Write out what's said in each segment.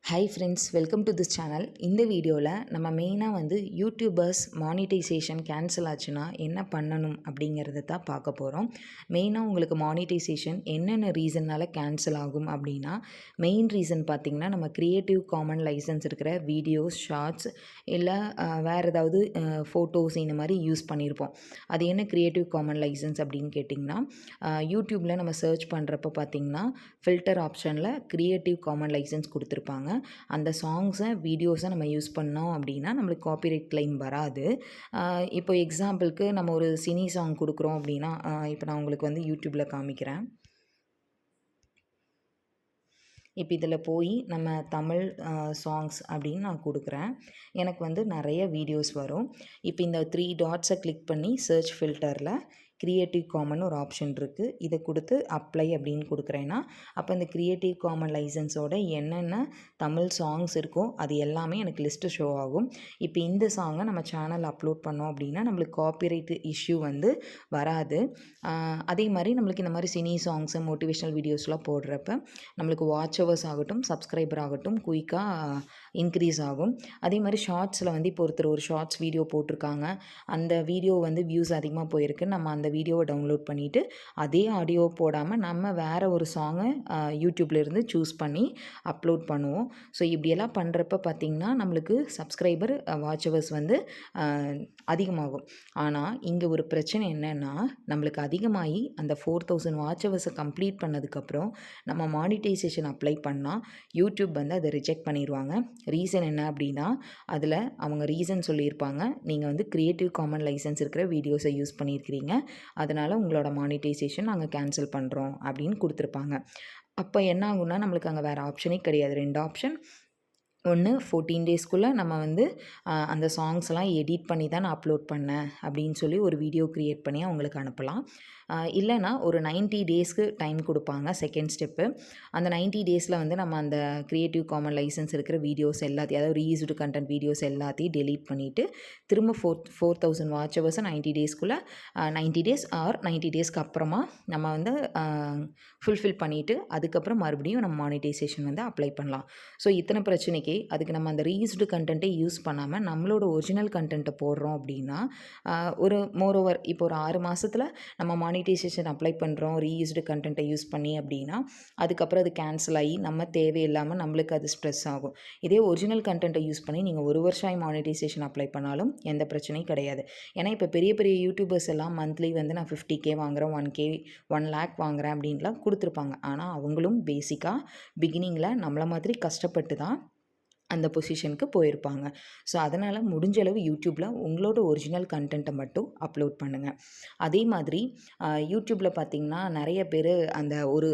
Hi friends, welcome to this channel. இந்த வீடியோவில் நம்ம மெயினாக வந்து யூடியூபர்ஸ் மானிட்டைசேஷன் கேன்சல் ஆச்சுன்னா என்ன பண்ணணும் அப்படிங்கிறத தான் பார்க்க போகிறோம். மெயினாக உங்களுக்கு மானிட்டைசேஷன் என்னென்ன ரீசன்னால் கேன்சல் ஆகும் அப்படின்னா, மெயின் ரீசன் பார்த்திங்கன்னா நம்ம க்ரியேட்டிவ் காமன் லைசன்ஸ் இருக்கிற வீடியோஸ், ஷார்ட்ஸ் இல்லை வேறு ஏதாவது ஃபோட்டோஸ் இந்த மாதிரி யூஸ் பண்ணியிருப்போம். அது என்ன க்ரியேட்டிவ் காமன் லைசன்ஸ் அப்படின்னு கேட்டிங்கன்னா, யூடியூப்பில் நம்ம சர்ச் பண்ணுறப்ப பார்த்திங்கன்னா ஃபில்டர் ஆப்ஷனில் க்ரியேட்டிவ் காமன் லைசன்ஸ் கொடுத்துருப்பாங்க. அந்த சாங்ஸை வீடியோஸை நம்ம யூஸ் பண்ணோம் அப்படின்னா நம்மளுக்கு காப்பிரைட் கிளைம் வராது. இப்போ எக்ஸாம்பிளுக்கு நம்ம ஒரு சினி சாங் கொடுக்குறோம் அப்படின்னா, இப்போ நான் உங்களுக்கு வந்து யூடியூப்பில் காமிக்கிறேன். இப்போ இதில் போய் நம்ம தமிழ் சாங்ஸ் அப்படின்னு நான் கொடுக்குறேன். எனக்கு வந்து நிறைய வீடியோஸ் வரும். இப்போ இந்த 3 டாட்ஸை கிளிக் பண்ணி சர்ச் ஃபில்டரில் க்ரியேட்டிவ் காமன் ஒரு ஆப்ஷன் இருக்குது. இதை கொடுத்து அப்ளை அப்படின்னு கொடுக்குறேன்னா, அப்போ இந்த க்ரியேட்டிவ் காமன் லைசன்ஸோட என்னென்ன தமிழ் சாங்ஸ் இருக்கோ அது எல்லாமே எனக்கு லிஸ்ட்டு ஷோ ஆகும். இப்போ இந்த சாங்கை நம்ம சேனலில் அப்லோட் பண்ணோம் அப்படின்னா நம்மளுக்கு காப்பிரைட் இஷ்யூ வந்து வராது. அதே மாதிரி நம்மளுக்கு இந்த மாதிரி சினி சாங்ஸு, மோட்டிவேஷ்னல் வீடியோஸ்லாம் போடுறப்ப நம்மளுக்கு வாட்ச் ஹவர்ஸ் ஆகட்டும், சப்ஸ்கிரைபர் ஆகட்டும் குயிக்காக இன்க்ரீஸ் ஆகும். அதே மாதிரி ஷார்ட்ஸில் வந்து இப்போ ஒருத்தர் ஒரு ஷார்ட்ஸ் வீடியோ போட்டிருக்காங்க, அந்த வீடியோ வந்து வியூஸ் அதிகமாக போயிருக்கு, நம்ம அந்த வீடியோவை டவுன்லோட் பண்ணிவிட்டு அதே ஆடியோ போடாமல் நம்ம வேறு ஒரு சாங்கை யூடியூப்லேருந்து சூஸ் பண்ணி அப்லோட் பண்ணுவோம். ஸோ இப்படியெல்லாம் பண்ணுறப்ப பார்த்திங்கன்னா நம்மளுக்கு சப்ஸ்கிரைபர், வாட்ச் ஹவர்ஸ் வந்து அதிகமாகும். ஆனால் இங்கே ஒரு பிரச்சனை என்னென்னா, நம்மளுக்கு அதிகமாகி அந்த 4000 வாட்ச் ஹவர்ஸை கம்ப்ளீட் பண்ணதுக்கப்புறம் நம்ம மானிட்டைசேஷன் அப்ளை பண்ணால் யூடியூப் வந்து அதை ரிஜெக்ட் பண்ணிடுவாங்க. ரீசன் என்ன அப்படின்னா, அதில் அவங்க ரீசன் சொல்லியிருப்பாங்க, நீங்கள் வந்து க்ரியேட்டிவ் காமன் லைசன்ஸ் இருக்கிற வீடியோஸை யூஸ் பண்ணியிருக்கிறீங்க, அதனால் உங்களோட மானிட்டைசேஷன் நாங்கள் கேன்சல் பண்ணுறோம் அப்படின்னு கொடுத்துருப்பாங்க. அப்போ என்ன ஆகும்னா நம்மளுக்கு அங்கே வேறு ஆப்ஷனே கிடையாது. 2 ஆப்ஷன். ஒன்று 14 டேஸ்க்குள்ளே நம்ம வந்து அந்த சாங்ஸ்லாம் எடிட் பண்ணி தான் நான் அப்லோட் பண்ணேன் அப்படின்னு சொல்லி ஒரு வீடியோ க்ரியேட் பண்ணி அவங்களுக்கு அனுப்பலாம். இல்லைனா ஒரு 90 டேஸ்க்கு டைம் கொடுப்பாங்க செகண்ட் ஸ்டெப்பு. அந்த 90 டேஸில் வந்து நம்ம அந்த க்ரியேட்டிவ் காமன் லைசன்ஸ் இருக்கிற வீடியோஸ் எல்லாத்தையும், அதாவது ரீயூஸ்டு கண்டென்ட் வீடியோஸ் எல்லாத்தையும் டெலீட் பண்ணிவிட்டு திரும்ப 4000 வாட்ச் ஹவர்ஸை 90 டேஸ்க்குள்ளே 90 டேஸ் ஆர் 90 டேஸ்க்கு அப்புறமா நம்ம வந்து ஃபுல்ஃபில் பண்ணிவிட்டு அதுக்கப்புறம் மறுபடியும் நம்ம மானிட்டைசேஷன் வந்து அப்ளை பண்ணலாம். ஸோ இத்தனை பிரச்சனைக்கு அதுக்கு நம்ம அந்த ரீயூஸ்டு கண்டென்ட்டை யூஸ் பண்ணாமல் நம்மளோட ஒரிஜினல் கண்டென்ட்டை போடுறோம் அப்படின்னா, ஒரு மோரோவர் இப்போ ஒரு 6 மாதத்தில் நம்ம மானிட்டைசேஷன் அப்ளை பண்ணுறோம் ரீயூஸ்டு கண்டென்ட்டை யூஸ் பண்ணி அப்படின்னா, அதுக்கப்புறம் அது கேன்சல் ஆகி நம்ம தேவையில்லாமல் நம்மளுக்கு அது ஸ்ட்ரெஸ் ஆகும். இதே ஒரிஜினல் கண்டென்ட்டை யூஸ் பண்ணி நீங்கள் 1 வருஷம் ஆகி மானிட்டைசேஷன் அப்ளை பண்ணாலும் எந்த பிரச்சனையும் கிடையாது. ஏன்னா இப்போ பெரிய பெரிய யூடியூபர்ஸ் எல்லாம் மந்த்லி வந்து நான் 50K வாங்குகிறேன், 1 lakh வாங்குகிறேன் அப்படின்லாம் கொடுத்துருப்பாங்க. ஆனால் அவங்களும் பேசிக்காக பிகினிங்கில் நம்மளை மாதிரி கஷ்டப்பட்டு தான் அந்த பொசிஷனுக்கு போயிருப்பாங்க. ஸோ அதனால் முடிஞ்ச அளவு யூடியூப்பில் உங்களோட ஒரிஜினல் கண்டென்ட்டை மட்டும் அப்லோட் பண்ணுங்கள். அதே மாதிரி யூடியூப்பில் பார்த்திங்கன்னா நிறைய பேர் அந்த ஒரு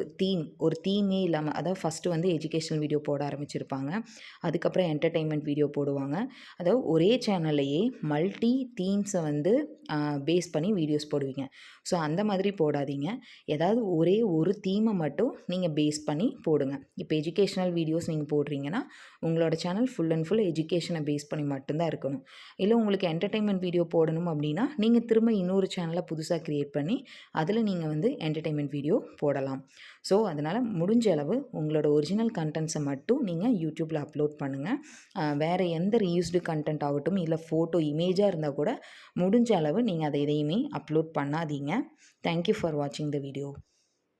தீமே இல்லாமல், அதாவது ஃபஸ்ட்டு வந்து எஜுகேஷ்னல் வீடியோ போட ஆரம்பிச்சிருப்பாங்க, அதுக்கப்புறம் என்டர்டெயின்மெண்ட் வீடியோ போடுவாங்க. அதாவது ஒரே சேனல்லையே மல்டி தீம்ஸை வந்து பேஸ் பண்ணி வீடியோஸ் போடுவீங்க. ஸோ அந்த மாதிரி போடாதீங்க. ஏதாவது ஒரே ஒரு தீமை மட்டும் நீங்கள் பேஸ் பண்ணி போடுங்க. இப்போ எஜுகேஷ்னல் வீடியோஸ் நீங்கள் போடுறீங்கன்னா உங்களோட சேனல் ஃபுல் அண்ட் ஃபுல் எஜுகேஷனை பேஸ் பண்ணி மட்டும்தான் இருக்கணும். இல்லை உங்களுக்கு என்டர்டெயின்மெண்ட் வீடியோ போடணும் அப்படின்னா நீங்கள் திரும்ப இன்னொரு சேனலை புதுசாக க்ரியேட் பண்ணி அதில் நீங்கள் வந்து என்டர்டெயின்மெண்ட் வீடியோ போடலாம். ஸோ அதனால் முடிஞ்ச அளவு உங்களோட ஒரிஜினல் கண்டென்ட்ஸை மட்டும் நீங்கள் யூடியூப்பில் அப்லோட் பண்ணுங்கள். வேறு எந்த ரீயூஸ்டு கண்டென்ட் ஆகட்டும், இல்லை ஃபோட்டோ இமேஜாக இருந்தால் கூட முடிஞ்ச அளவு நீங்கள் அதை எதையுமே அப்லோட் பண்ணாதீங்க. தேங்க்யூ ஃபார் வாட்சிங் த வீடியோ.